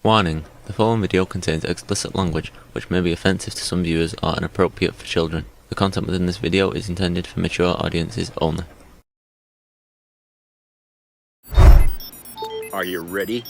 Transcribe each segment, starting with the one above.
Warning: the following video contains explicit language which may be offensive to some viewers or inappropriate for children. The content within this video is intended for mature audiences only. Are you ready?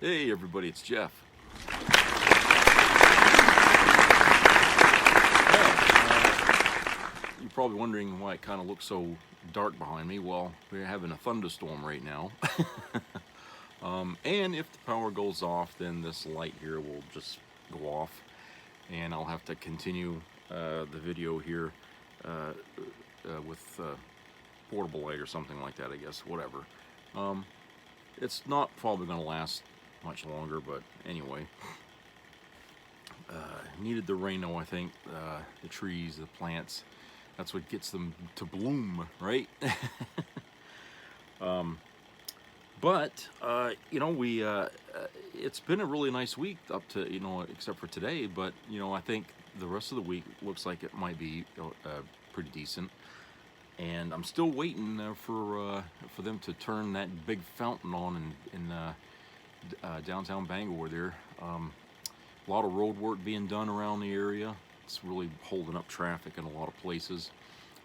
Hey everybody, it's Jeff. You're probably wondering why it kind of looks so dark behind me. Well, we're having a thunderstorm right now. And if the power goes off, then this light here will just go off. And I'll have to continue the video here with portable light or something like that, I guess, whatever. It's not probably going to last much longer, but anyway, needed the rain though. I think the trees, the plants, that's what gets them to bloom, right? But you know, we it's been a really nice week up to, you know, except for today, but you know, I think the rest of the week looks like it might be pretty decent. And I'm still waiting for them to turn that big fountain on in downtown Bangor there. A lot of road work being done around the area. It's really holding up traffic in a lot of places.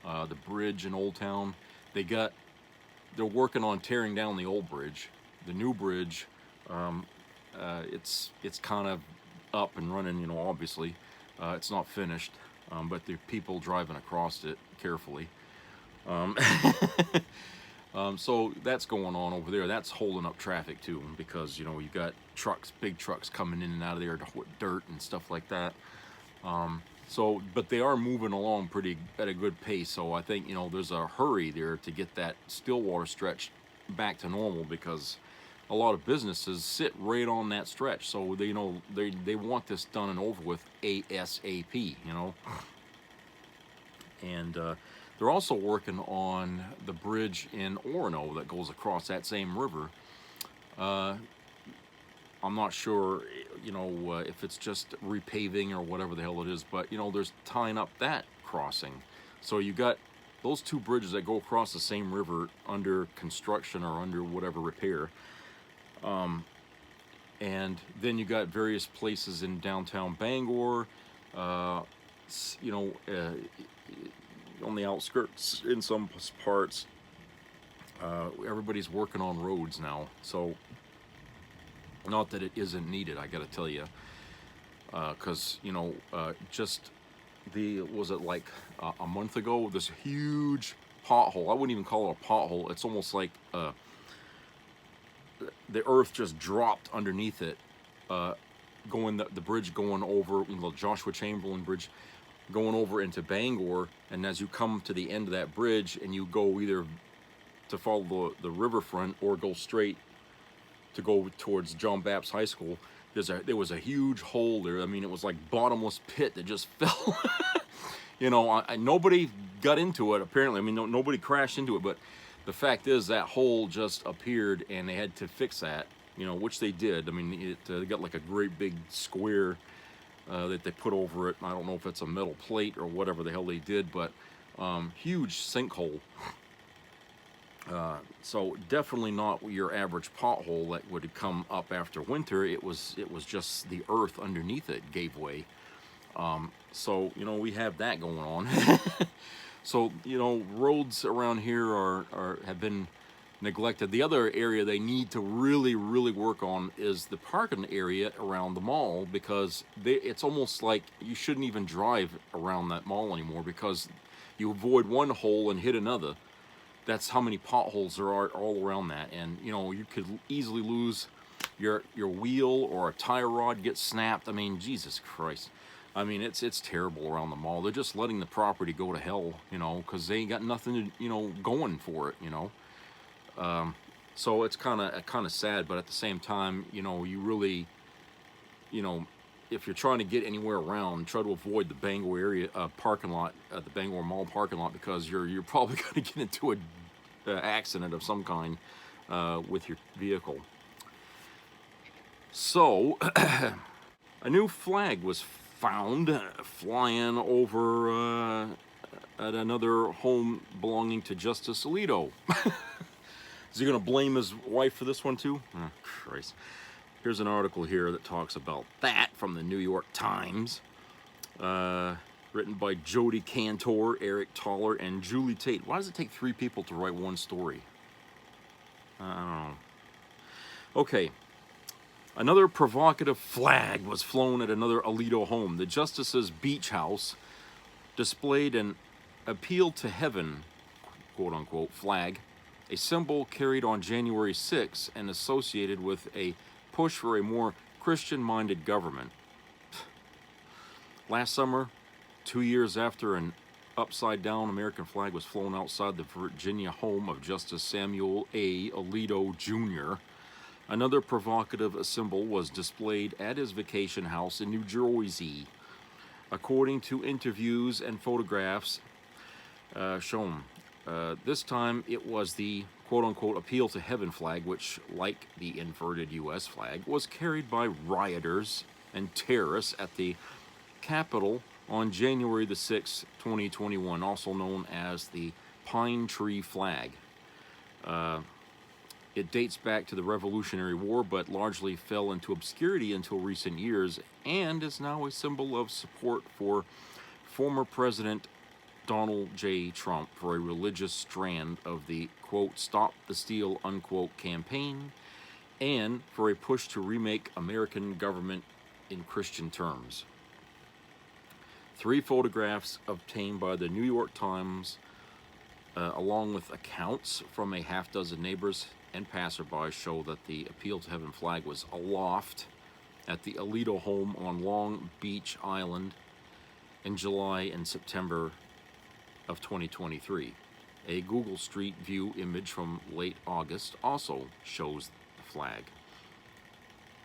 The bridge in Old Town, they're working on tearing down the old bridge. The new bridge, it's kind of up and running, you know, obviously. It's not finished, but the people driving across it carefully. So that's going on over there. That's holding up traffic too, because, you know, you've got trucks, big trucks coming in and out of there, dirt and stuff like that. But they are moving along at a good pace. So I think, you know, there's a hurry there to get that Stillwater stretch back to normal, because a lot of businesses sit right on that stretch. So they, you know, they want this done and over with ASAP, you know. And they're also working on the bridge in Orono that goes across that same river. I'm not sure, you know, if it's just repaving or whatever the hell it is, but, you know, there's tying up that crossing. So you got those two bridges that go across the same river under construction or under whatever repair. And then you got various places in downtown Bangor, you know, on the outskirts in some parts. Everybody's working on roads now, so not that it isn't needed, I gotta tell you, because, you know, just was it like a month ago, this huge pothole. I wouldn't even call it a pothole. It's almost like the earth just dropped underneath it, the bridge going over, you know, Joshua Chamberlain Bridge, going over into Bangor. And as you come to the end of that bridge and you go either to follow the riverfront or go straight to go towards John Baptist High School, there was a huge hole there. I mean, it was like bottomless pit that just fell. You know, nobody got into it apparently. I mean, nobody crashed into it, but the fact is that hole just appeared and they had to fix that, you know, which they did. I mean, they got like a great big square that they put over it. I don't know if it's a metal plate or whatever the hell they did, but huge sinkhole. So definitely not your average pothole that would come up after winter. It was just the earth underneath it gave way. So, you know, we have that going on. So, you know, roads around here have been neglected. The other area they need to really, really work on is the parking area around the mall, because it's almost like you shouldn't even drive around that mall anymore, because you avoid one hole and hit another. That's how many potholes there are all around that, and you know, you could easily lose your wheel, or a tire rod gets snapped. I mean, Jesus Christ. I mean, it's terrible around the mall. They're just letting the property go to hell, you know, because they ain't got nothing to, you know, going for it, you know. So it's kind of sad, but at the same time, you know, you really, you know, if you're trying to get anywhere around, try to avoid the Bangor area parking lot, the Bangor Mall parking lot, because you're probably going to get into a accident of some kind with your vehicle. So a new flag was found flying over at another home belonging to Justice Alito. Is he going to blame his wife for this one too? Oh, Christ. Here's an article here that talks about that from the New York Times. Written by Jody Cantor, Eric Toller, and Julie Tate. Why does it take 3 people to write one story? I don't know. Okay. Another provocative flag was flown at another Alito home. The Justice's beach house displayed an appeal to heaven, quote-unquote, flag, a symbol carried on January 6 and associated with a push for a more Christian-minded government. Last summer, 2 years after an upside-down American flag was flown outside the Virginia home of Justice Samuel A. Alito, Jr., another provocative symbol was displayed at his vacation house in New Jersey. According to interviews and photographs shown, this time it was the quote-unquote appeal to heaven flag, which, like the inverted U.S. flag, was carried by rioters and terrorists at the Capitol on January the 6th, 2021, also known as the Pine Tree Flag. It dates back to the Revolutionary War, but largely fell into obscurity until recent years, and is now a symbol of support for former President Donald J. Trump for a religious strand of the, quote, Stop the Steal, unquote, campaign, and for a push to remake American government in Christian terms. 3 photographs obtained by the New York Times, along with accounts from a half-dozen neighbors and passersby, show that the appeal to heaven flag was aloft at the Alito home on Long Beach Island in July and September of 2023. A Google Street View image from late August also shows the flag.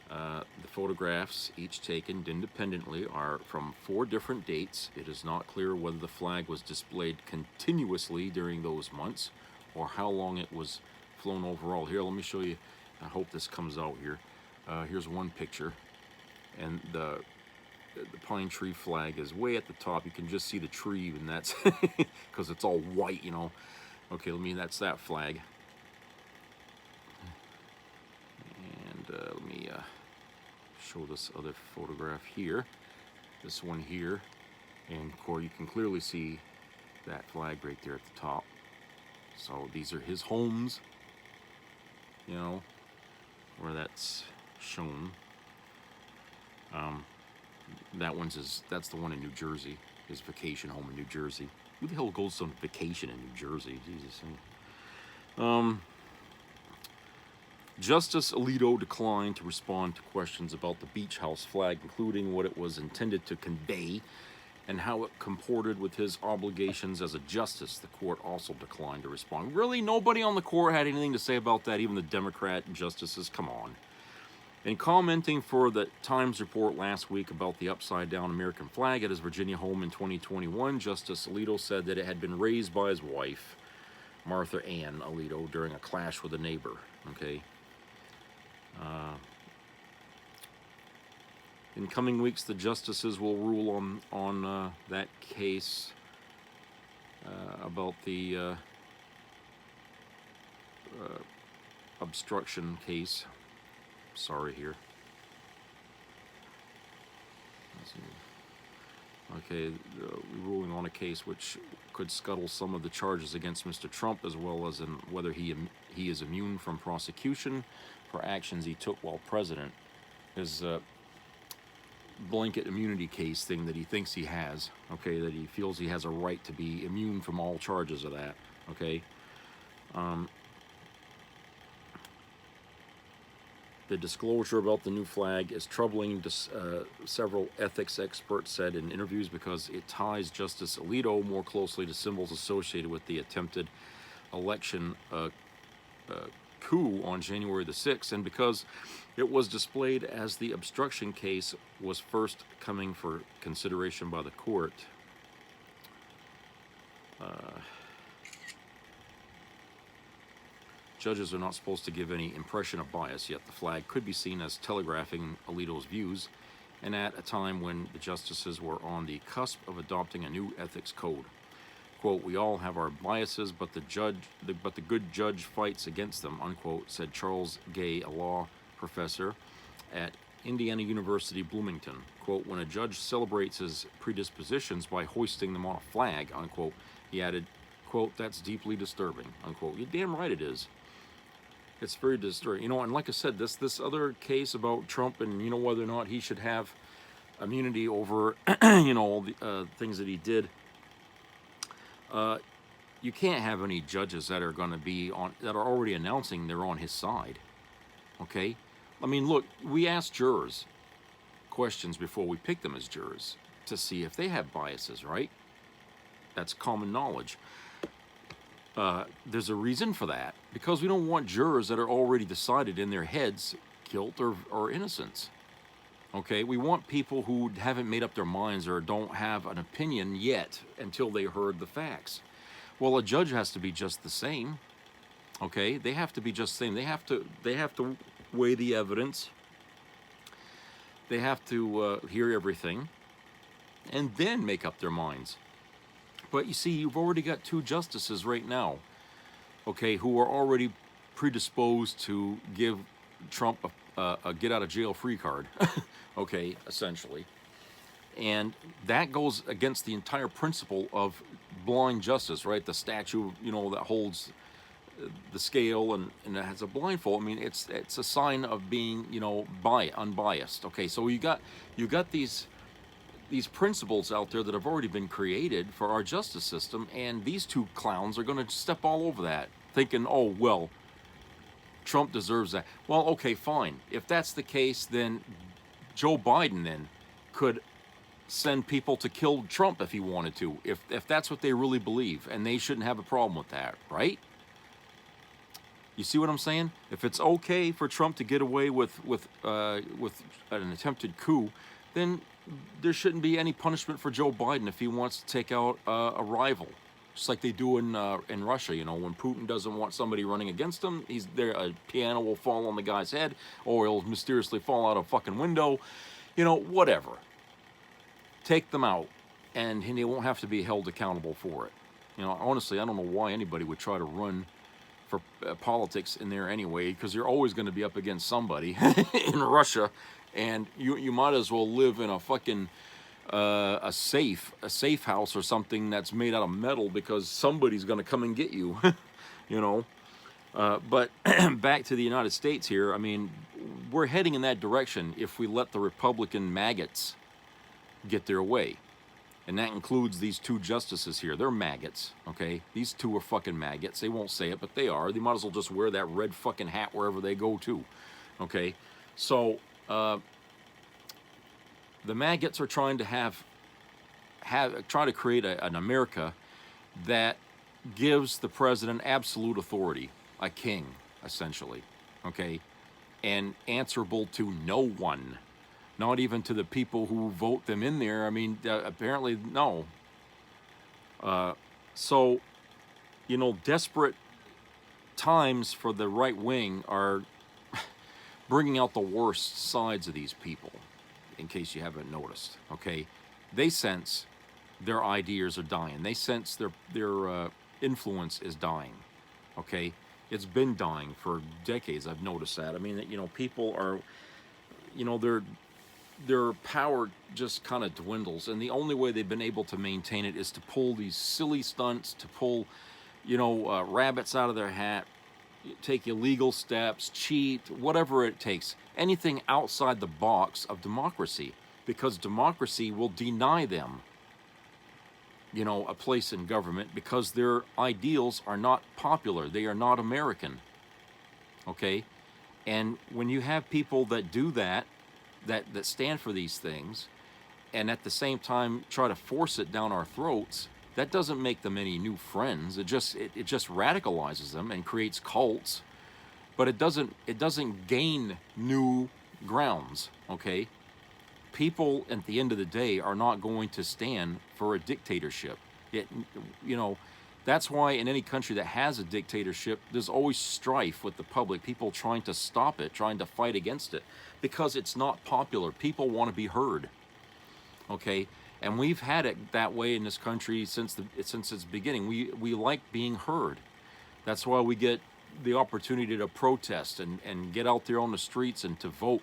The photographs, each taken independently, are from 4 different dates. It is not clear whether the flag was displayed continuously during those months or how long it was flown overall. Here, let me show you. I hope this comes out here. Here's one picture, and the pine tree flag is way at the top. You can just see the tree, and that's because it's all white, you know. Okay, that's that flag. And let me show this other photograph here. This one here, and of course you can clearly see that flag right there at the top. So these are his homes, you know, where that's shown. That's the one in New Jersey, his vacation home in New Jersey. Who the hell goes on vacation in New Jersey? Jesus. Justice Alito declined to respond to questions about the beach house flag, including what it was intended to convey and how it comported with his obligations as a justice. The court also declined to respond. Really? Nobody on the court had anything to say about that? Even the Democrat justices? Come on. In commenting for the Times report last week about the upside-down American flag at his Virginia home in 2021, Justice Alito said that it had been raised by his wife, Martha Ann Alito, during a clash with a neighbor. Okay. In coming weeks, the justices will rule on that case about the obstruction case. Sorry here. Okay, ruling on a case which could scuttle some of the charges against Mr. Trump, as well as in whether he is immune from prosecution for actions he took while president. His blanket immunity case thing that he thinks he has, okay, that he feels he has a right to be immune from all charges of that, okay. The disclosure about the new flag is troubling, several ethics experts said in interviews, because it ties Justice Alito more closely to symbols associated with the attempted election coup on January the 6th, and because it was displayed as the obstruction case was first coming for consideration by the court. Judges are not supposed to give any impression of bias, yet the flag could be seen as telegraphing Alito's views, and at a time when the justices were on the cusp of adopting a new ethics code. Quote, "We all have our biases, but the good judge fights against them," unquote, said Charles Gay, a law professor at Indiana University, Bloomington. Quote, "When a judge celebrates his predispositions by hoisting them on a flag," unquote, he added, quote, "that's deeply disturbing," unquote. You're damn right it is. It's very disturbing. And like I said, this other case about Trump and, whether or not he should have immunity over, the things that he did, you can't have any judges that are going to be that are already announcing they're on his side, okay? I mean, look, we ask jurors questions before we pick them as jurors to see if they have biases, right? That's common knowledge. There's a reason for that, because we don't want jurors that are already decided in their heads guilt or innocence. Okay, we want people who haven't made up their minds or don't have an opinion yet until they heard the facts. Well, a judge has to be just the same. Okay, they have to be just the same. They have to weigh the evidence. They have to hear everything, and then make up their minds. But you see, you've already got two justices right now, okay, who are already predisposed to give Trump a get-out-of-jail-free card, okay, essentially. And that goes against the entire principle of blind justice, right? The statue, that holds the scale and it has a blindfold. I mean, it's a sign of being, unbiased. Okay, so you got these principles out there that have already been created for our justice system, and these two clowns are going to step all over that, thinking, oh, well, Trump deserves that. Well, okay, fine. If that's the case, then Joe Biden then could send people to kill Trump if he wanted to, if that's what they really believe, and they shouldn't have a problem with that, right? You see what I'm saying? If it's okay for Trump to get away with an attempted coup, then there shouldn't be any punishment for Joe Biden if he wants to take out a rival, just like they do in Russia. When Putin doesn't want somebody running against him, a piano will fall on the guy's head, or he'll mysteriously fall out a fucking window. Whatever. Take them out, and he won't have to be held accountable for it. Honestly, I don't know why anybody would try to run for politics in there anyway, because you're always going to be up against somebody in Russia. And you might as well live in a fucking a safe house or something that's made out of metal, because somebody's going to come and get you, But back to the United States here. I mean, we're heading in that direction if we let the Republican maggots get their way. And that includes these two justices here. They're maggots, okay? These two are fucking maggots. They won't say it, but they are. They might as well just wear that red fucking hat wherever they go to, okay? So the maggots are trying to try to create an America that gives the president absolute authority, a king, essentially, okay, and answerable to no one, not even to the people who vote them in there. I mean, apparently no. So, desperate times for the right wing are bringing out the worst sides of these people, in case you haven't noticed, okay? They sense their ideas are dying. They sense their influence is dying, okay? It's been dying for decades. I've noticed that. I mean, people are, their power just kind of dwindles, and the only way they've been able to maintain it is to pull these silly stunts, to pull, rabbits out of their hat, take illegal steps, cheat, whatever it takes, anything outside the box of democracy, because democracy will deny them, a place in government because their ideals are not popular. They are not American. Okay? And when you have people that do that, that stand for these things, and at the same time try to force it down our throats, that doesn't make them any new friends. It just radicalizes them and creates cults, but it doesn't gain new grounds, okay? People at the end of the day are not going to stand for a dictatorship. That's why in any country that has a dictatorship, there's always strife with the public, people trying to stop it, trying to fight against it, because it's not popular. People want to be heard, okay? And we've had it that way in this country since its beginning. We like being heard. That's why we get the opportunity to protest and get out there on the streets and to vote.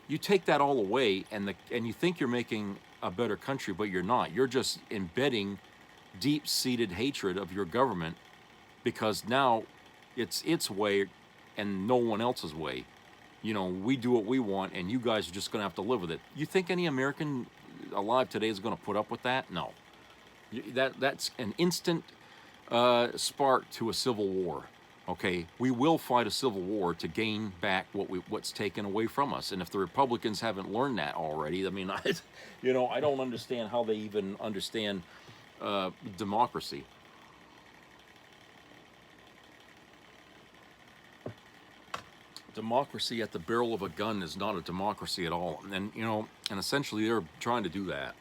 You take that all away, and you think you're making a better country, but you're not. You're just embedding deep-seated hatred of your government, because now it's its way and no one else's way. We do what we want, and you guys are just going to have to live with it. You think any American alive today is going to put up with that? No. That's an instant spark to a civil war. Okay, we will fight a civil war to gain back what's taken away from us. And if the Republicans haven't learned that already, I mean, I don't understand how they even understand democracy. Democracy at the barrel of a gun is not a democracy at all. And essentially they're trying to do that.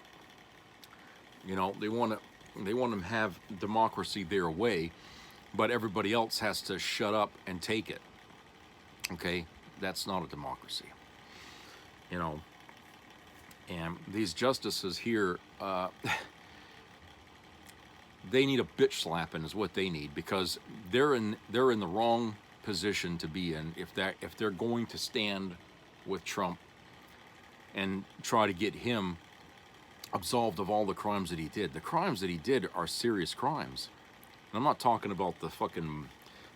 They want to have democracy their way, but everybody else has to shut up and take it. Okay? That's not a democracy. And these justices here, they need a bitch slapping is what they need, because they're in the wrong position to be in if they're going to stand with Trump and try to get him absolved of all the crimes that he did. The crimes that he did are serious crimes. And I'm not talking about the fucking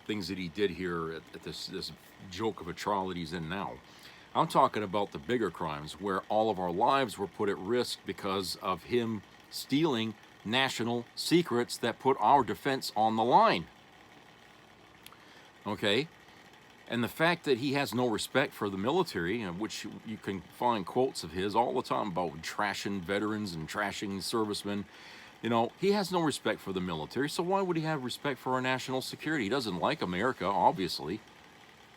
things that he did here at this joke of a trial that he's in now. I'm talking about the bigger crimes where all of our lives were put at risk because of him stealing national secrets that put our defense on the line. Okay? And the fact that he has no respect for the military, which you can find quotes of his all the time about trashing veterans and trashing servicemen, he has no respect for the military, so why would he have respect for our national security? He doesn't like America, obviously.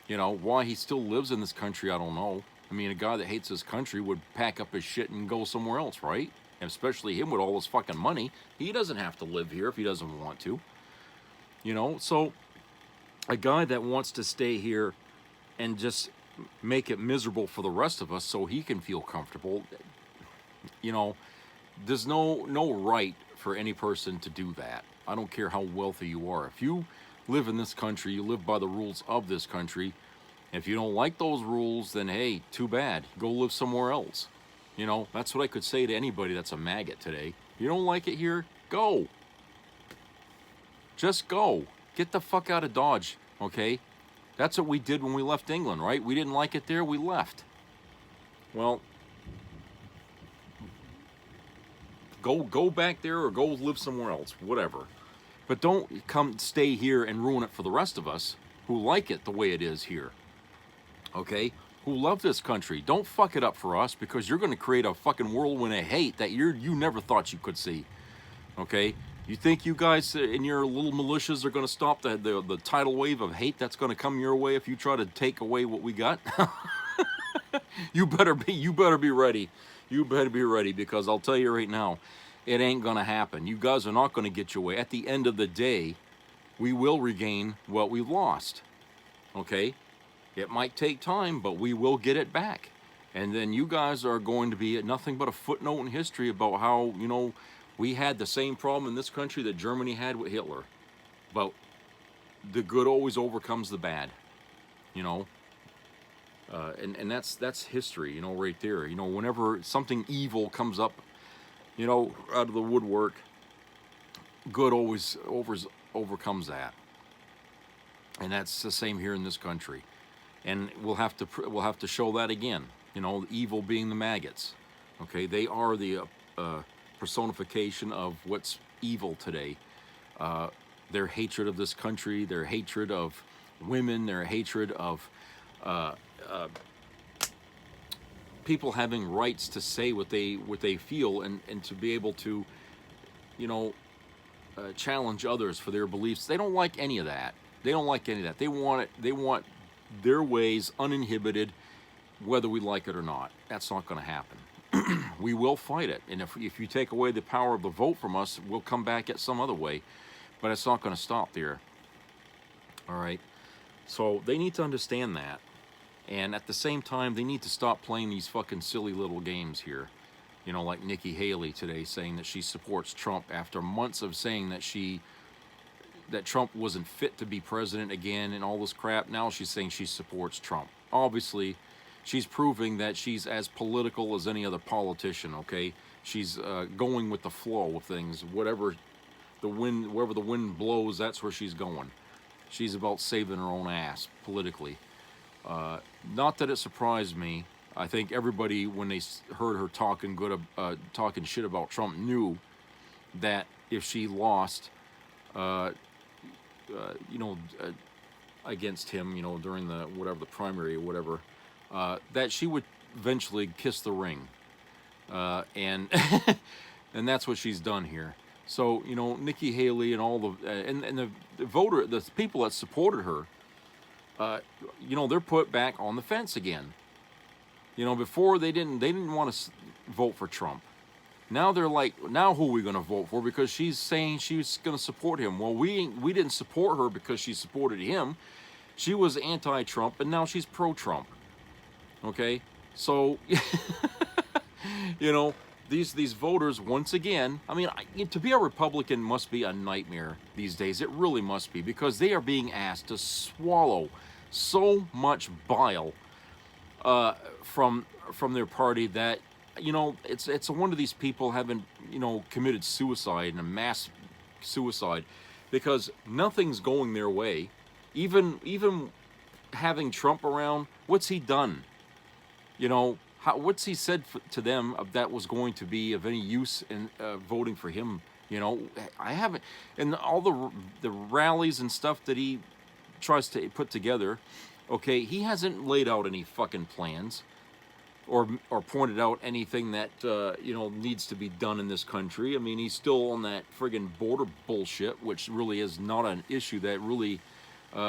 Why he still lives in this country, I don't know. I mean, a guy that hates his country would pack up his shit and go somewhere else, right? And especially him with all his fucking money. He doesn't have to live here if he doesn't want to. So a guy that wants to stay here and just make it miserable for the rest of us so he can feel comfortable, there's no right for any person to do that. I don't care how wealthy you are. If you live in this country, you live by the rules of this country. If you don't like those rules, then hey, too bad. Go live somewhere else. That's what I could say to anybody that's a maggot today. You don't like it here? Go. Just go. Get the fuck out of Dodge, okay? That's what we did when we left England, right? We didn't like it there, we left. Well, go back there or go live somewhere else, whatever. But don't come stay here and ruin it for the rest of us who like it the way it is here, okay? Who love this country. Don't fuck it up for us, because you're going to create a fucking whirlwind of hate that you never thought you could see, okay? You think you guys in your little militias are going to stop the tidal wave of hate that's going to come your way if you try to take away what we got? You better be ready. You better be ready, because I'll tell you right now, it ain't going to happen. You guys are not going to get your way. At the end of the day, we will regain what we've lost, okay? It might take time, but we will get it back. And then you guys are going to be nothing but a footnote in history about how, we had the same problem in this country that Germany had with Hitler. But the good always overcomes the bad, And that's history, you know, right there. You know, whenever something evil comes up, you know, out of the woodwork, good always overcomes that, and that's the same here in this country. And we'll have to show that again. You know, evil being the maggots. Okay, they are the personification of what's evil today. Their hatred of this country, their hatred of women, their hatred of people having rights to say what they feel, and to be able to, you know, challenge others for their beliefs. They don't like any of that. They don't like any of that. They want it. They want their ways uninhibited, whether we like it or not. That's not going to happen. We will fight it, and if you take away the power of the vote from us, we'll come back at some other way. But it's not going to stop there. All right. So they need to understand that, and at the same time, they need to stop playing these fucking silly little games here. You know, like Nikki Haley today saying that she supports Trump after months of saying that Trump wasn't fit to be president again and all this crap. Now she's saying she supports Trump. Obviously, she's proving that she's as political as any other politician, okay? She's going with the flow of things. Wherever the wind blows, that's where she's going. She's about saving her own ass politically. Not that it surprised me. I think everybody, when they heard her talking shit about Trump, knew that if she lost, against him, you know, during the primary or whatever, that she would eventually kiss the ring, and and that's what she's done here. So, you know, Nikki Haley and all the the people that supported her, you know, they're put back on the fence again. You know, before they didn't want to vote for Trump. Now they're like, now who are we going to vote for? Because she's saying she's going to support him. Well, we didn't support her because she supported him. She was anti-Trump, and now she's pro-Trump. Okay, so you know, these voters, once again, I mean, to be a Republican must be a nightmare these days. It really must be, because they are being asked to swallow so much bile from their party that, you know, it's one of these people having, you know, committed suicide, and a mass suicide, because nothing's going their way. Even having Trump around, what's he done? You know, what's he said to them that was going to be of any use in voting for him? You know, I haven't, and all the rallies and stuff that he tries to put together. Okay, he hasn't laid out any fucking plans, or pointed out anything that you know, needs to be done in this country. I mean, he's still on that friggin' border bullshit, which really is not an issue that really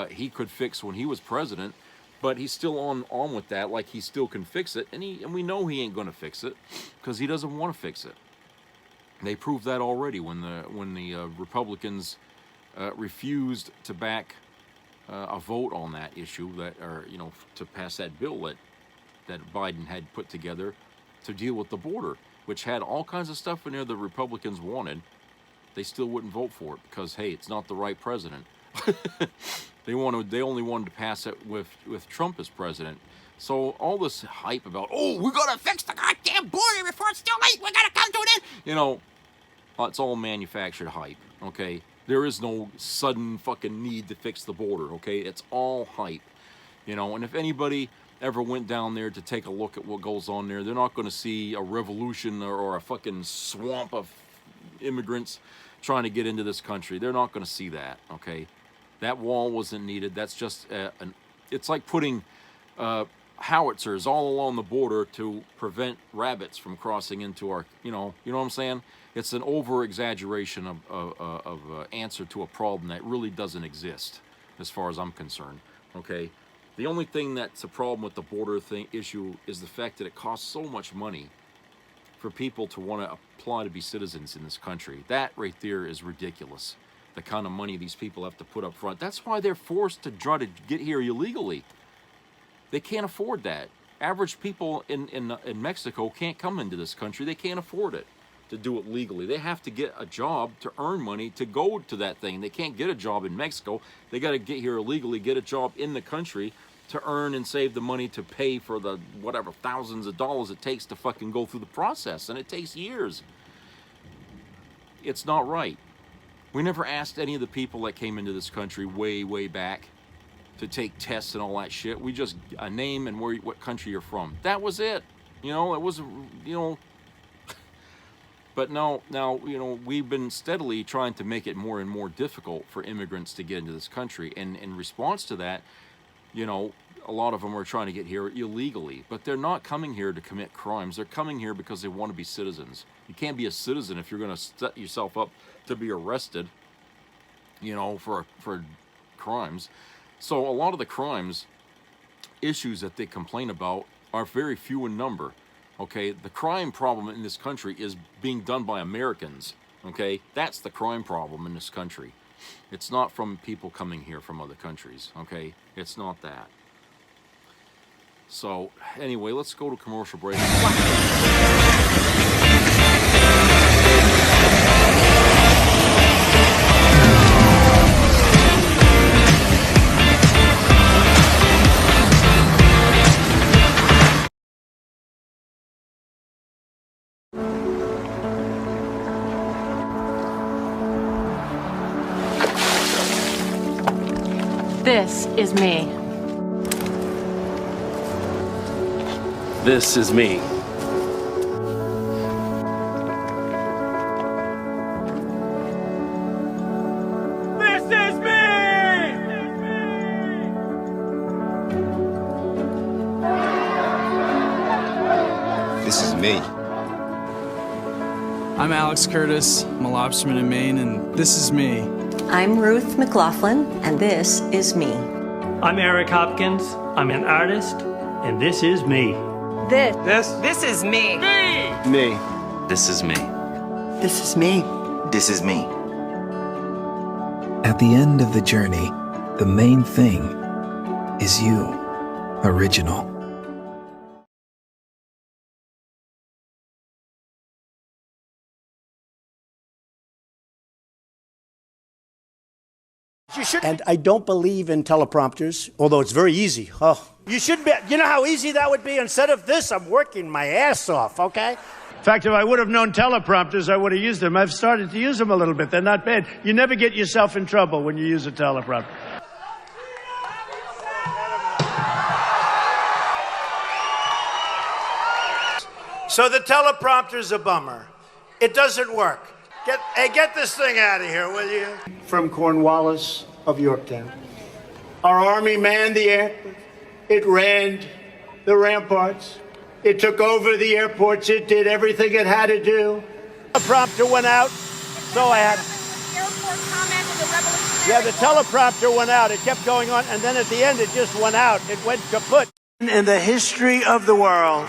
he could fix when he was president. But he's still on with that, like he still can fix it, and we know he ain't gonna fix it, because he doesn't want to fix it. They proved that already when the Republicans refused to back a vote on that issue, or you know, to pass that bill that Biden had put together to deal with the border, which had all kinds of stuff in there the Republicans wanted. They still wouldn't vote for it because, hey, it's not the right president. They only wanted to pass it with Trump as president. So all this hype about, oh, we gotta fix the goddamn border before it's too late, we gotta come to an end, you know, it's all manufactured hype. Okay, there is no sudden fucking need to fix the border. Okay, it's all hype, you know. And if anybody ever went down there to take a look at what goes on there, they're not going to see a revolution or a fucking swamp of immigrants trying to get into this country. They're not going to see that. Okay, that wall wasn't needed. That's just it's like putting howitzers all along the border to prevent rabbits from crossing into our, you know what I'm saying? It's an over exaggeration of answer to a problem that really doesn't exist, as far as I'm concerned. Okay, the only thing that's a problem with the border issue is the fact that it costs so much money for people to want to apply to be citizens in this country. That right there is ridiculous. The kind of money these people have to put up front. That's why they're forced to try to get here illegally. They can't afford that. Average people in Mexico can't come into this country. They can't afford it to do it legally. They have to get a job to earn money to go to that thing. They can't get a job in Mexico. They got to get here illegally, get a job in the country, to earn and save the money to pay for the whatever thousands of dollars it takes to fucking go through the process, and it takes years. It's not right. We never asked any of the people that came into this country way back to take tests and all that shit. We just a name and what country you're from. That was it. You know, it was, you know. But now, you know, we've been steadily trying to make it more and more difficult for immigrants to get into this country. And in response to that, you know, a lot of them are trying to get here illegally, but they're not coming here to commit crimes. They're coming here because they want to be citizens. You can't be a citizen if you're going to set yourself up to be arrested, you know, for crimes. So a lot of the crimes issues that they complain about are very few in number. Okay, the crime problem in this country is being done by Americans. Okay, that's the crime problem in this country. It's not from people coming here from other countries. Okay, it's not that. So anyway, let's go to commercial break. This is me. This is me. This is me! This is me. I'm Alex Curtis. I'm a lobsterman in Maine, and this is me. I'm Ruth McLaughlin, and this is me. I'm Eric Hopkins. I'm an artist, and this is me. This is me. Me. This is me. This is me. This is me. At the end of the journey, the main thing is you, original. And I don't believe in teleprompters, although it's very easy. Oh, you should be. You know how easy that would be? Instead of this, I'm working my ass off, okay? In fact, if I would have known teleprompters, I would have used them. I've started to use them a little bit. They're not bad. You never get yourself in trouble when you use a teleprompter. So the teleprompter's a bummer. It doesn't work. Get this thing out of here, will you? From Cornwallis of Yorktown. Our army manned the airport. It ran the ramparts. It took over the airports. It did everything it had to do. The prompter went out, so I had... Airport comment in the revolutionary... Yeah, the teleprompter went out. It kept going on, and then at the end, it just went out. It went kaput. In the history of the world...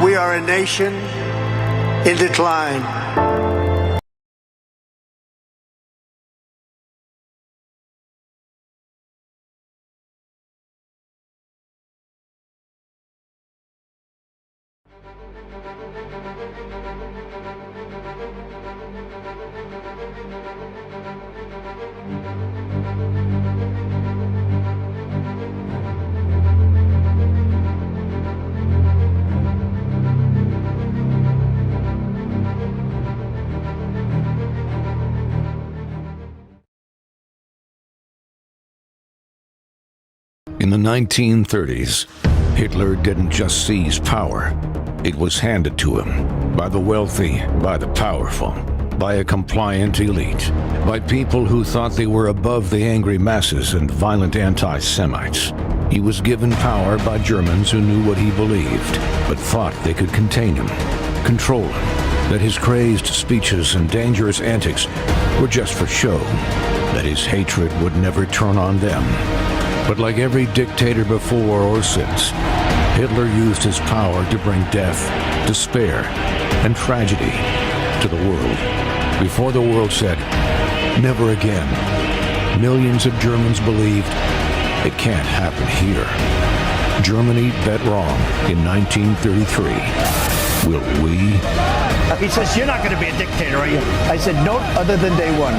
We are a nation in decline. In the 1930s, Hitler didn't just seize power. It was handed to him by the wealthy, by the powerful, by a compliant elite, by people who thought they were above the angry masses and violent anti-Semites. He was given power by Germans who knew what he believed, but thought they could contain him, control him, that his crazed speeches and dangerous antics were just for show, that his hatred would never turn on them. But like every dictator before or since, Hitler used his power to bring death, despair, and tragedy to the world. Before the world said, "Never again," millions of Germans believed, "It can't happen here." Germany bet wrong in 1933. Will we? He says, "You're not going to be a dictator, are you?" I said, "No, other than day one."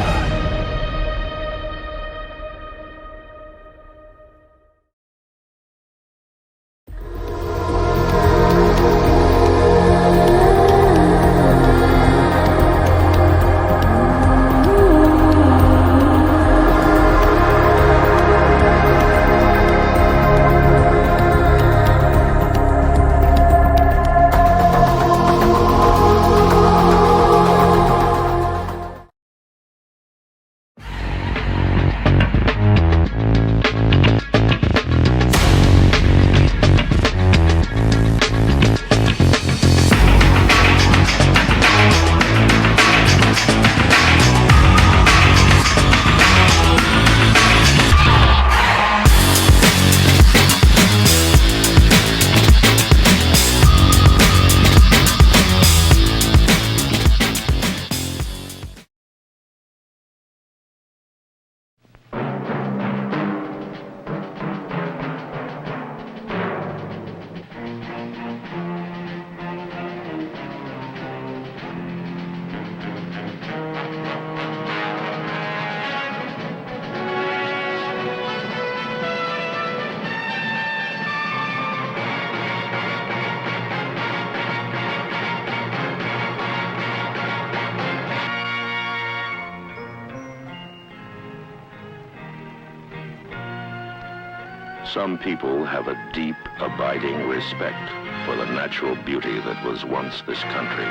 Some people have a deep, abiding respect for the natural beauty that was once this country.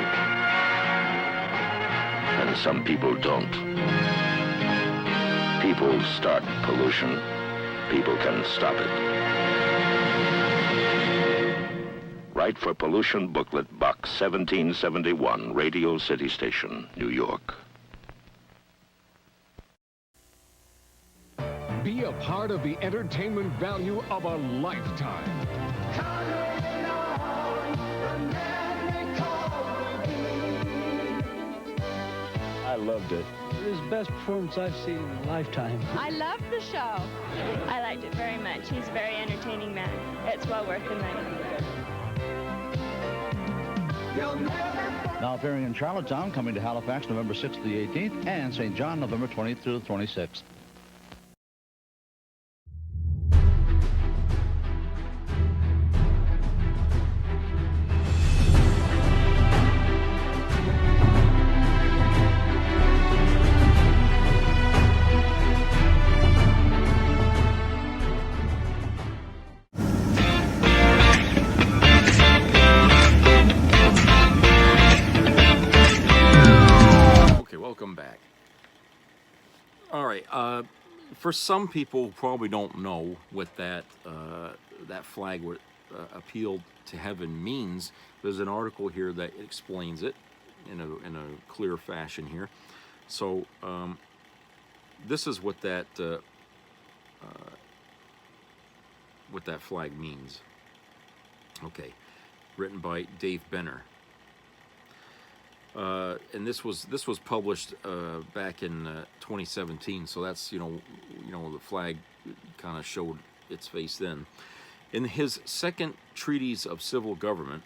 And some people don't. People start pollution. People can stop it. Write for Pollution Booklet, Box 1771, Radio City Station, New York. Be a part of the entertainment value of a lifetime. I loved it. It was the best performance I've seen in a lifetime. I loved the show. I liked it very much. He's a very entertaining man. It's well worth the money. Now appearing in Charlottetown, coming to Halifax November 6th to the 18th, and St. John November 20th through the 26th. Welcome back. All right. For some people who probably don't know what that flag appeal to heaven means, there's an article here that explains it in a clear fashion here. So this is what that flag means. Okay, written by Dave Benner. And this was published back in 2017. So that's the flag kind of showed its face then. In his second treatise of civil government,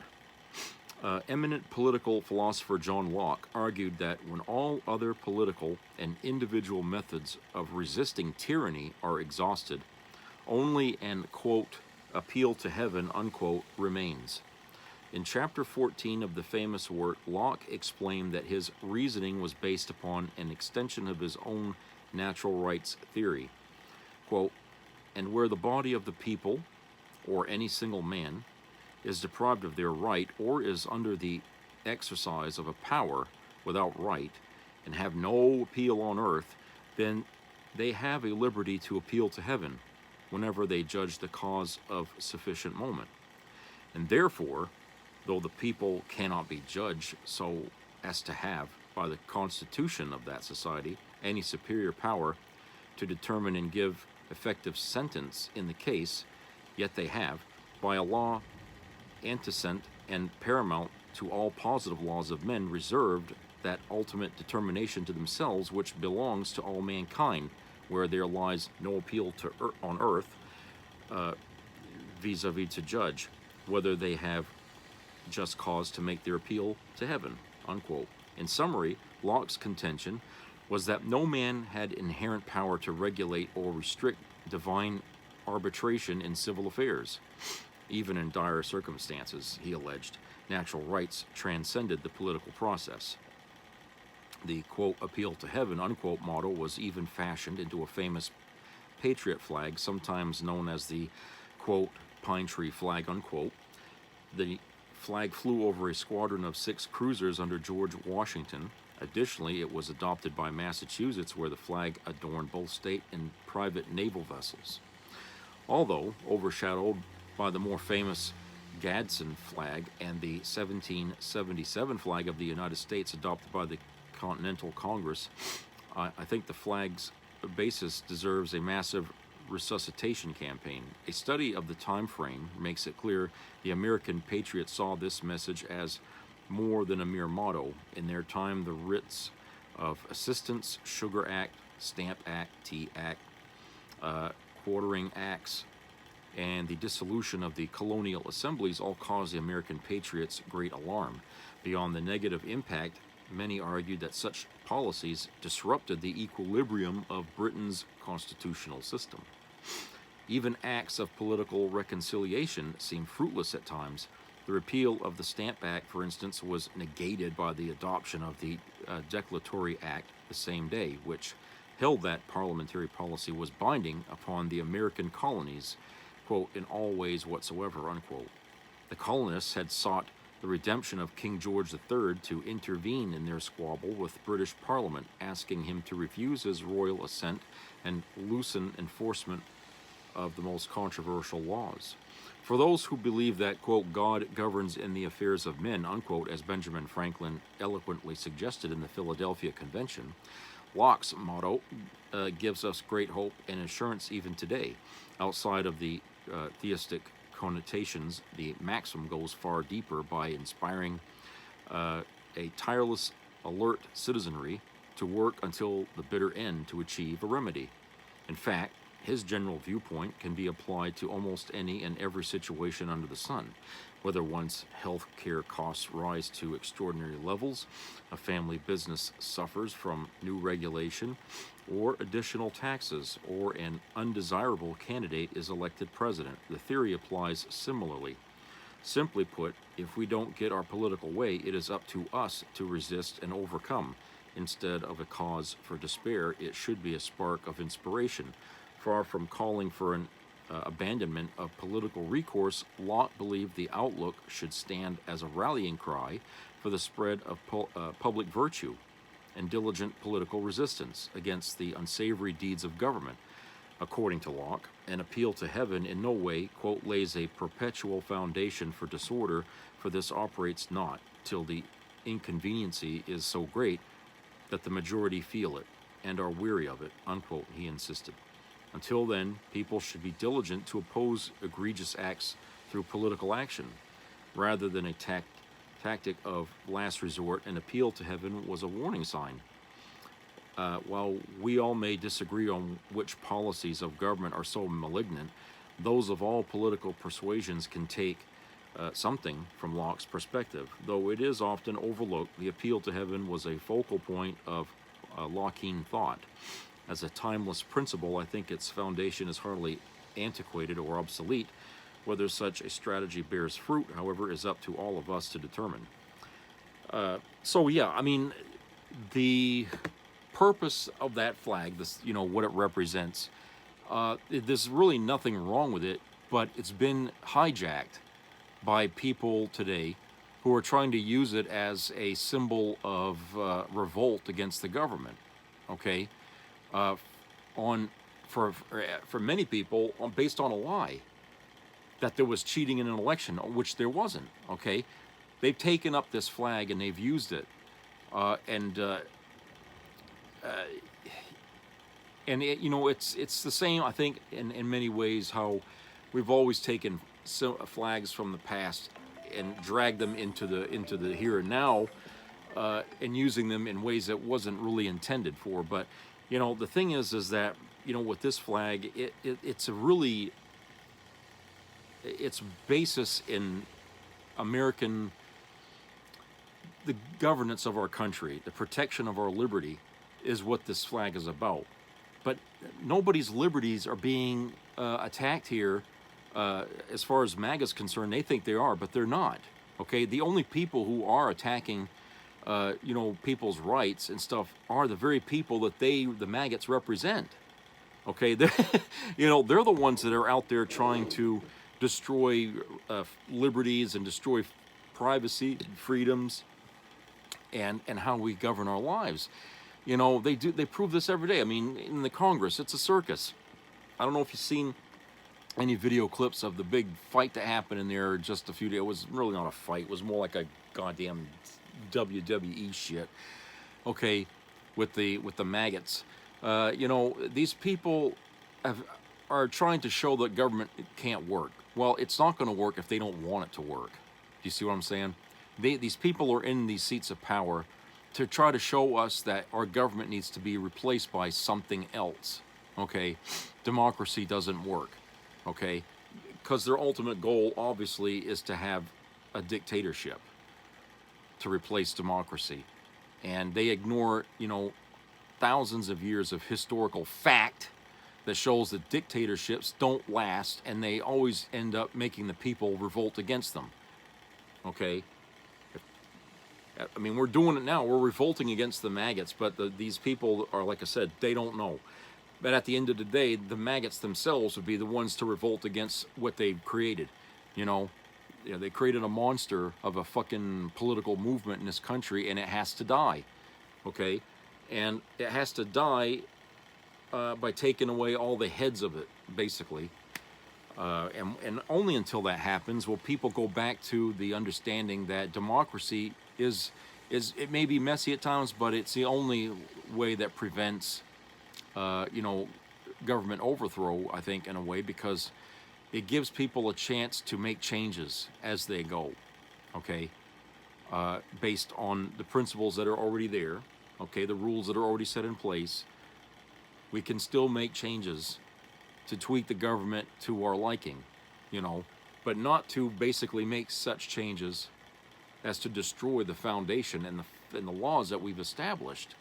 eminent political philosopher John Locke argued that when all other political and individual methods of resisting tyranny are exhausted, only an quote appeal to heaven unquote remains. In chapter 14 of the famous work, Locke explained that his reasoning was based upon an extension of his own natural rights theory. Quote, and where the body of the people, or any single man, is deprived of their right or is under the exercise of a power without right and have no appeal on earth, then they have a liberty to appeal to heaven whenever they judge the cause of sufficient moment. And therefore, though the people cannot be judged so as to have, by the constitution of that society, any superior power to determine and give effective sentence in the case, yet they have, by a law antecedent and paramount to all positive laws of men, reserved that ultimate determination to themselves which belongs to all mankind, where there lies no appeal to on earth vis-a-vis to judge whether they have just cause to make their appeal to heaven, unquote. In summary, Locke's contention was that no man had inherent power to regulate or restrict divine arbitration in civil affairs. Even in dire circumstances, he alleged, natural rights transcended the political process. The, quote, appeal to heaven, unquote, motto was even fashioned into a famous patriot flag, sometimes known as the, quote, pine tree flag, unquote. The flag flew over a squadron of 6 cruisers under George Washington. Additionally, it was adopted by Massachusetts, where the flag adorned both state and private naval vessels. Although overshadowed by the more famous Gadsden flag and the 1777 flag of the United States adopted by the Continental Congress, I think the flag's basis deserves a massive resuscitation campaign. A study of the time frame makes it clear the American patriots saw this message as more than a mere motto. In their time, the writs of Assistance, Sugar Act, Stamp Act, Tea Act, Quartering Acts, and the dissolution of the colonial assemblies all caused the American patriots great alarm. Beyond the negative impact, many argued that such policies disrupted the equilibrium of Britain's constitutional system. Even acts of political reconciliation seemed fruitless at times. The repeal of the Stamp Act, for instance, was negated by the adoption of the Declaratory Act the same day, which held that parliamentary policy was binding upon the American colonies, quote, in all ways whatsoever, unquote. The colonists had sought the redemption of King George III to intervene in their squabble with British Parliament, asking him to refuse his royal assent and loosen enforcement of the most controversial laws. For those who believe that, quote, God governs in the affairs of men, unquote, as Benjamin Franklin eloquently suggested in the Philadelphia Convention, Locke's motto gives us great hope and assurance even today. Outside of the theistic connotations, the maxim goes far deeper by inspiring a tireless, alert citizenry to work until the bitter end to achieve a remedy. In fact, his general viewpoint can be applied to almost any and every situation under the sun. Whether one's health care costs rise to extraordinary levels, a family business suffers from new regulation, or additional taxes, or an undesirable candidate is elected president, the theory applies similarly. Simply put, if we don't get our political way, it is up to us to resist and overcome. Instead of a cause for despair, it should be a spark of inspiration. Far from calling for an abandonment of political recourse, Locke believed the outlook should stand as a rallying cry for the spread of public virtue and diligent political resistance against the unsavory deeds of government. According to Locke, an appeal to heaven in no way, quote, lays a perpetual foundation for disorder, for this operates not till the inconveniency is so great that the majority feel it and are weary of it, unquote, he insisted. Until then, people should be diligent to oppose egregious acts through political action. Rather than a tactic of last resort, an appeal to heaven was a warning sign. While we all may disagree on which policies of government are so malignant, those of all political persuasions can take something from Locke's perspective. Though it is often overlooked, the appeal to heaven was a focal point of Lockean thought. As a timeless principle, I think its foundation is hardly antiquated or obsolete. Whether such a strategy bears fruit, however, is up to all of us to determine. So yeah, I mean, the purpose of that flag, this, you know, what it represents, there's really nothing wrong with it, but it's been hijacked by people today who are trying to use it as a symbol of revolt against the government. Okay. For many people, based on a lie that there was cheating in an election, which there wasn't. Okay, they've taken up this flag and they've used it And it, you know, it's the same, I think, in many ways, how we've always taken flags from the past and dragged them into the here and now, and using them in ways that wasn't really intended for. But you know, the thing is that, you know, with this flag, it's a really, its basis in American, the governance of our country, the protection of our liberty, is what this flag is about. But nobody's liberties are being attacked here. As far as MAGA is concerned, they think they are, but they're not. Okay, the only people who are attacking, you know, people's rights and stuff are the very people that the maggots represent. Okay, you know, they're the ones that are out there trying to destroy liberties and destroy privacy, freedoms, and how we govern our lives. You know, they prove this every day. I mean, in the Congress, it's a circus. I don't know if you've seen any video clips of the big fight that happened in there just a few days. It was really not a fight. It was more like a goddamn WWE shit. Okay, with the maggots. You know, these people are trying to show that government can't work. Well, it's not going to work if they don't want it to work. Do you see what I'm saying? These people are in these seats of power to try to show us that our government needs to be replaced by something else. Okay, democracy doesn't work. Okay, because their ultimate goal, obviously, is to have a dictatorship to replace democracy, and they ignore, you know, thousands of years of historical fact that shows that dictatorships don't last, and they always end up making the people revolt against them. Okay, I mean, we're doing it now. We're revolting against the maggots, but these people are, like I said, they don't know. But at the end of the day, the maggots themselves would be the ones to revolt against what they've created. You know, they created a monster of a fucking political movement in this country, and it has to die. Okay, and it has to die by taking away all the heads of it, basically. And only until that happens will people go back to the understanding that democracy is it may be messy at times, but it's the only way that prevents, you know, government overthrow, I think, in a way, because it gives people a chance to make changes as they go, okay, based on the principles that are already there, okay, the rules that are already set in place. We can still make changes to tweak the government to our liking, you know, but not to basically make such changes as to destroy the foundation and the laws that we've established,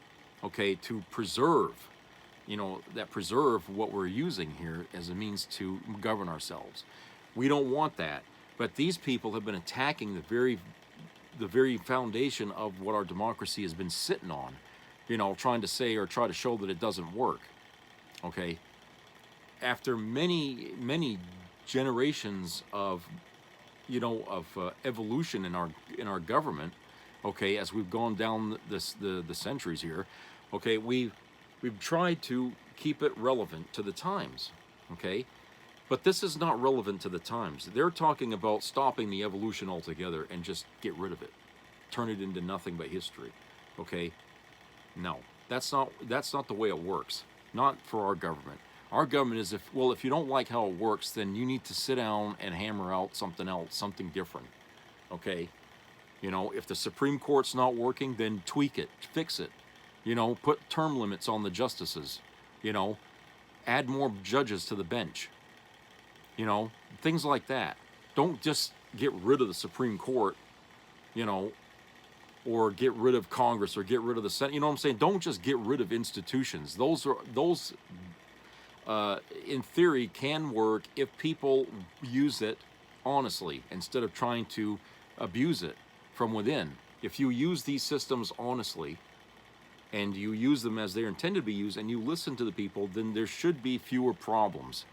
okay, to preserve, you know, that preserve what we're using here as a means to govern ourselves. We don't want that, but these people have been attacking the very foundation of what our democracy has been sitting on, you know, trying to say or try to show that it doesn't work, okay. After many generations of, you know, of evolution in our government, okay, as we've gone down the centuries here, okay, we've tried to keep it relevant to the times, okay, but this is not relevant to the times. They're talking about stopping the evolution altogether and just get rid of it, turn it into nothing but history, okay. No, that's not the way it works. Not for our government. Our government is, if you don't like how it works, then you need to sit down and hammer out something else, something different, okay? You know, if the Supreme Court's not working, then tweak it, fix it. You know, put term limits on the justices, you know, add more judges to the bench, you know, things like that. Don't just get rid of the Supreme Court, you know, or get rid of Congress or get rid of the Senate. You know what I'm saying? Don't just get rid of institutions. Those in theory can work if people use it honestly instead of trying to abuse it from within. If you use these systems honestly and you use them as they're intended to be used and you listen to the people, then there should be fewer problems.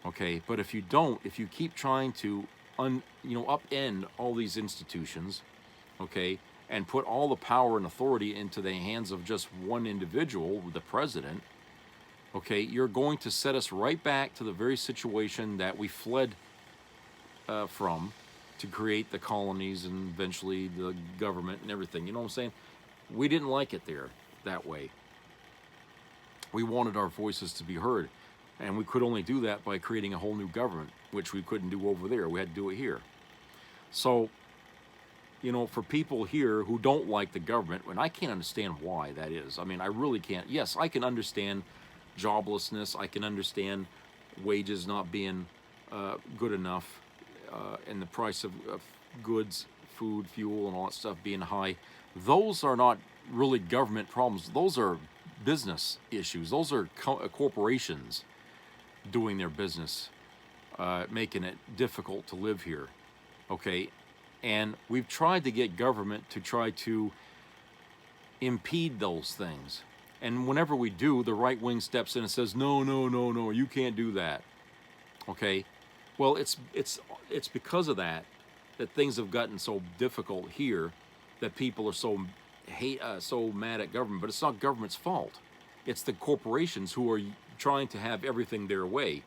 Okay, but if you don't, if you keep trying to upend all these institutions, okay, and put all the power and authority into the hands of just one individual, the president, okay, you're going to set us right back to the very situation that we fled from to create the colonies and eventually the government and everything. You know what I'm saying? We didn't like it there that way. We wanted our voices to be heard, and we could only do that by creating a whole new government, which we couldn't do over there. We had to do it here. So, you know, for people here who don't like the government, and I can't understand why that is. I mean, I really can't. Yes, I can understand joblessness. I can understand wages not being good enough, and the price of goods, food, fuel, and all that stuff being high. Those are not really government problems. Those are business issues. Those are corporations doing their business, making it difficult to live here. Okay, and we've tried to get government to try to impede those things. And whenever we do, the right wing steps in and says, no, no, no, no, you can't do that. Okay, well, it's because of that things have gotten so difficult here, that people are so mad at government. But it's not government's fault. It's the corporations who are trying to have everything their way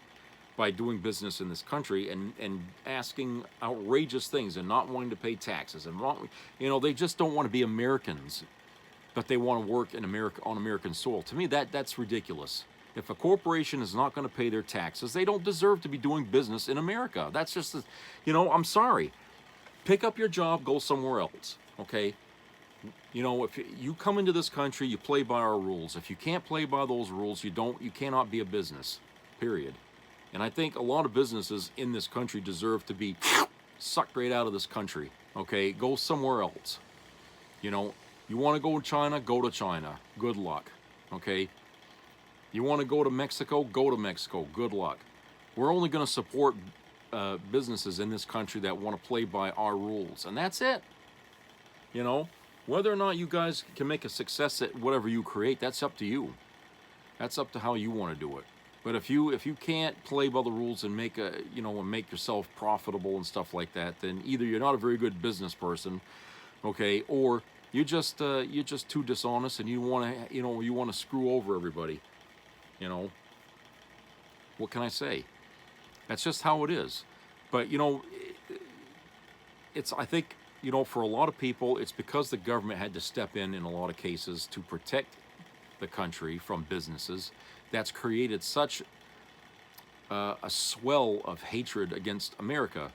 by doing business in this country and asking outrageous things and not wanting to pay taxes and they just don't want to be Americans, but they want to work in America on American soil. To me, that's ridiculous. If a corporation is not going to pay their taxes, they don't deserve to be doing business in America. That's just, I'm sorry. Pick up your job, go somewhere else. Okay. If you come into this country, you play by our rules. If you can't play by those rules, you cannot be a business. Period. And I think a lot of businesses in this country deserve to be sucked right out of this country. Okay, go somewhere else. You want to go to China, go to China. Good luck. Okay. You want to go to Mexico, go to Mexico. Good luck. We're only going to support businesses in this country that want to play by our rules, and that's it. Whether or not you guys can make a success at whatever you create, that's up to you. That's up to how you want to do it. But if you can't play by the rules and make yourself profitable and stuff like that, then either you're not a very good business person, okay, or you're just too dishonest and you want to screw over everybody. What can I say? That's just how it is. But I think for a lot of people, it's because the government had to step in a lot of cases to protect the country from businesses. That's created such a swell of hatred against America,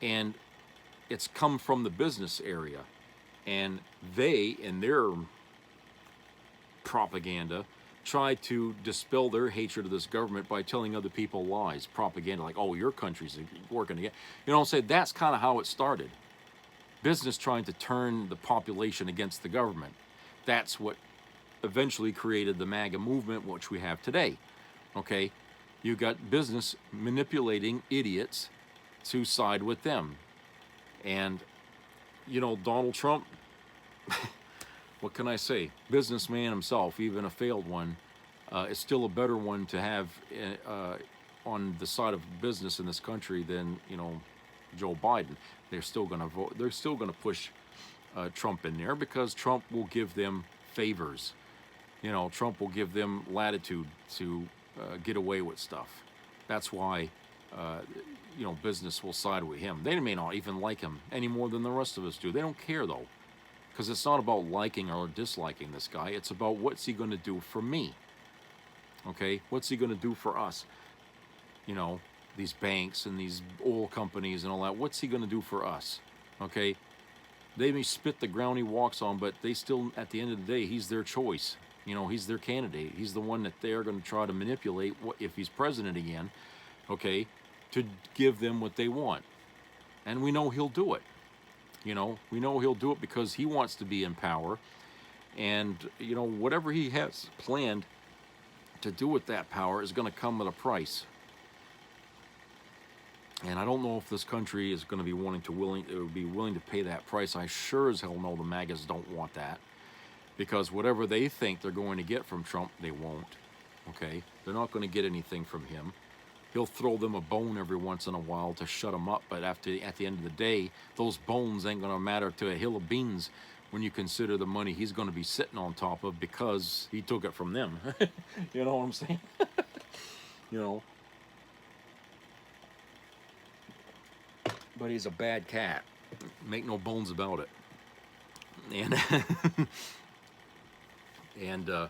and it's come from the business area, and they, in their propaganda, try to dispel their hatred of this government by telling other people lies, propaganda, like, oh, your country's working again. Say that's kind of how it started. Business trying to turn the population against the government. That's what eventually created the MAGA movement, which we have today. Okay, you got business manipulating idiots to side with them. And, Donald Trump, what can I say? Businessman himself, even a failed one, is still a better one to have on the side of business in this country than, Joe Biden. They're still going to vote. They're still going to push Trump in there because Trump will give them favors. Trump will give them latitude to get away with stuff. That's why, business will side with him. They may not even like him any more than the rest of us do. They don't care, though, because it's not about liking or disliking this guy. It's about what's he going to do for me. Okay? What's he going to do for us? These banks and these oil companies and all that. What's he going to do for us? Okay? They may spit the ground he walks on, but they still, at the end of the day, he's their choice. He's their candidate. He's the one that they're going to try to manipulate if he's president again, okay, to give them what they want. And we know he'll do it. We know he'll do it because he wants to be in power. And, whatever he has planned to do with that power is going to come at a price. And I don't know if this country is going to be willing to pay that price. I sure as hell know the MAGAs don't want that. Because whatever they think they're going to get from Trump, they won't. Okay? They're not going to get anything from him. He'll throw them a bone every once in a while to shut them up, but at the end of the day, those bones ain't going to matter to a hill of beans when you consider the money he's going to be sitting on top of because he took it from them. You know what I'm saying? But he's a bad cat. Make no bones about it. And and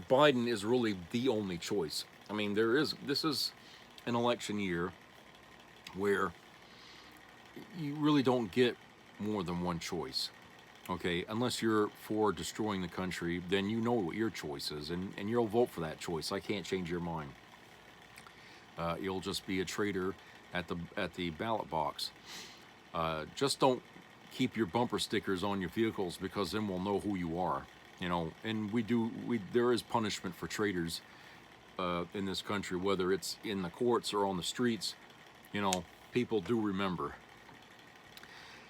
Biden is really the only choice. I mean, this is an election year where you really don't get more than one choice. Okay, unless you're for destroying the country, then you know what your choice is, and you'll vote for that choice. I can't change your mind. You'll just be a traitor at the ballot box. Just don't keep your bumper stickers on your vehicles, because then we'll know who you are. You know, and there is punishment for traitors in this country, whether it's in the courts or on the streets. You know, people do remember.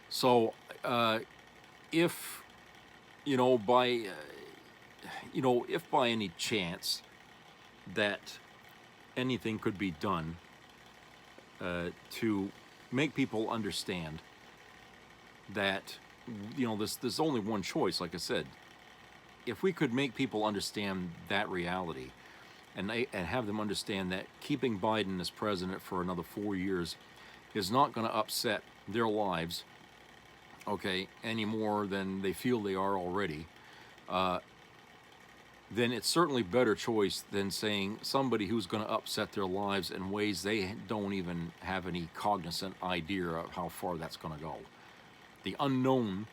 So, if by any chance that anything could be done to make people understand that there's only one choice, like I said. If we could make people understand that reality, and have them understand that keeping Biden as president for another 4 years is not going to upset their lives, okay, any more than they feel they are already, then it's certainly a better choice than saying somebody who's going to upset their lives in ways they don't even have any cognizant idea of how far that's going to go. The unknown,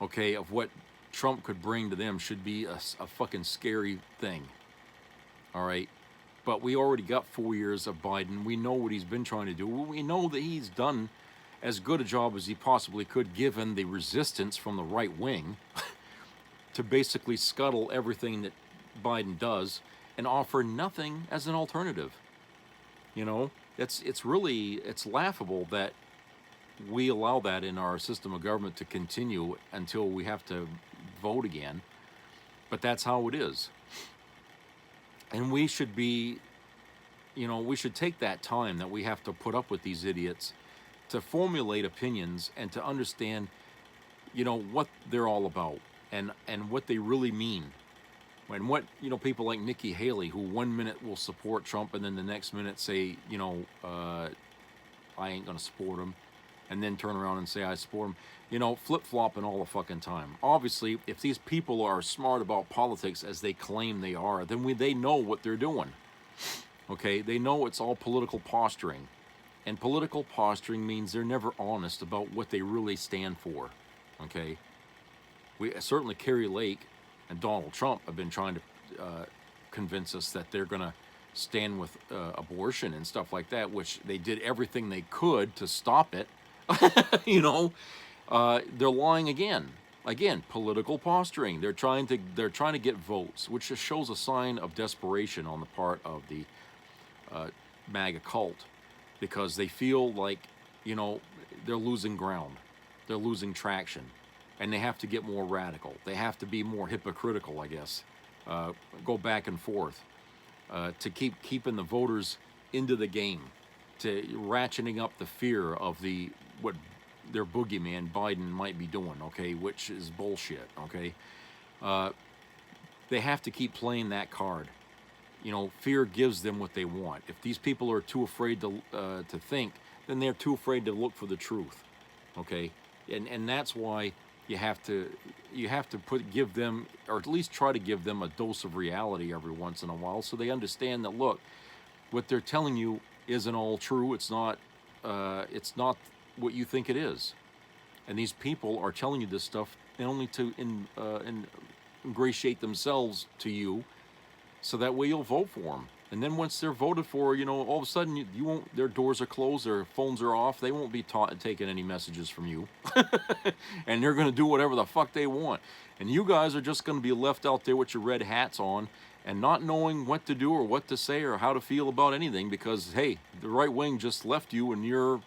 okay, of what Trump could bring to them should be a fucking scary thing. All right? But we already got 4 years of Biden. We know what he's been trying to do. We know that he's done as good a job as he possibly could, given the resistance from the right wing to basically scuttle everything that Biden does and offer nothing as an alternative. You know, it's laughable that we allow that in our system of government to continue until we have to vote again. But that's how it is. And we should be, we should take that time that we have to put up with these idiots to formulate opinions and to understand, what they're all about and what they really mean. And what, people like Nikki Haley, who 1 minute will support Trump and then the next minute say, I ain't going to support him, and then turn around and say I support him, flip-flopping all the fucking time. Obviously, if these people are smart about politics as they claim they are, then they know what they're doing. Okay, they know it's all political posturing. And political posturing means they're never honest about what they really stand for. Okay? Certainly Carrie Lake and Donald Trump have been trying to convince us that they're going to stand with abortion and stuff like that, which they did everything they could to stop it. They're lying again. Again, political posturing. They're trying to get votes, which just shows a sign of desperation on the part of the MAGA cult, because they feel like they're losing ground, they're losing traction, and they have to get more radical. They have to be more hypocritical, I guess. Go back and forth to keeping the voters into the game, to ratcheting up the fear of what their boogeyman Biden might be doing, okay, which is bullshit, okay? They have to keep playing that card. Fear gives them what they want. If these people are too afraid to think, then they're too afraid to look for the truth, okay? And that's why you have to give them, or at least try to give them, a dose of reality every once in a while, so they understand that, look, what they're telling you isn't all true. It's not what you think it is. And these people are telling you this stuff only to ingratiate themselves to you, so that way you'll vote for them. And then once they're voted for, all of a sudden you won't. Their doors are closed, their phones are off. They won't be taking any messages from you, and they're going to do whatever the fuck they want. And you guys are just going to be left out there with your red hats on, and not knowing what to do or what to say or how to feel about anything, because hey, the right wing just left you in your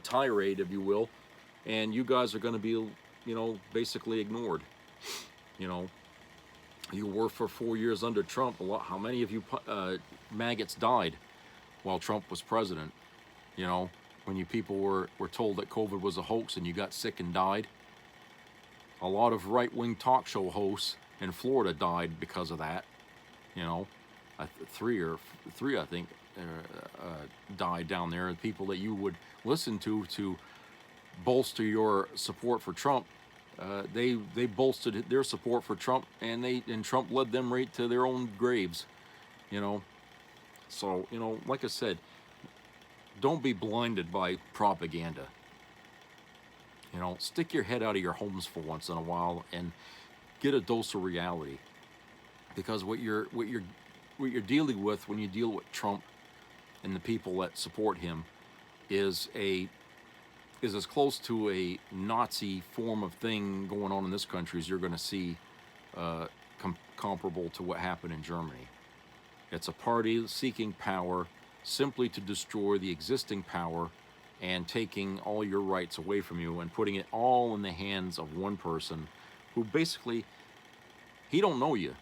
tirade, if you will, and you guys are going to be, basically ignored. You were for 4 years under Trump. How many of you maggots died while Trump was president? When you people were told that COVID was a hoax and you got sick and died. A lot of right-wing talk show hosts in Florida died because of that. Three, I think, died down there. People that you would listen to bolster your support for Trump, they bolstered their support for Trump, and Trump led them right to their own graves, you know. So, you know, like I said, don't be blinded by propaganda. You know, stick your head out of your homes for once in a while and get a dose of reality. Because what you're dealing with when you deal with Trump and the people that support him is as close to a Nazi form of thing going on in this country as you're going to see, comparable to what happened in Germany. It's a party seeking power simply to destroy the existing power and taking all your rights away from you and putting it all in the hands of one person who basically, he don't know you.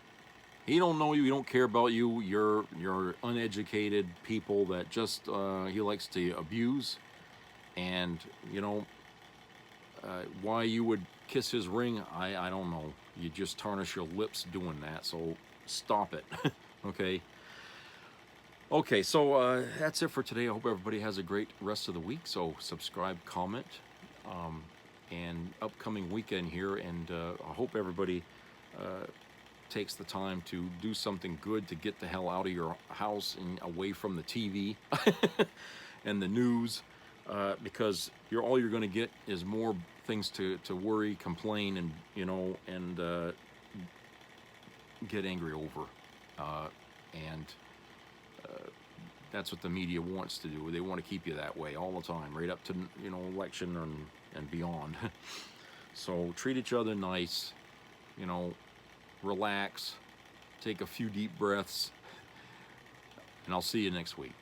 He don't know you. He don't care about you. You're uneducated people that just he likes to abuse. And you know, why you would kiss his ring, I don't know. You just tarnish your lips doing that. So stop it. Okay, so that's it for today. I hope everybody has a great rest of the week. So subscribe, comment, and upcoming weekend here. And I hope everybody takes the time to do something good to get the hell out of your house and away from the TV and the news, because all you're going to get is more things to worry, complain, and you know, and get angry over, and that's what the media wants to do. They want to keep you that way all the time, right up to, you know, election and beyond. So treat each other nice, you know, relax, take a few deep breaths, and I'll see you next week.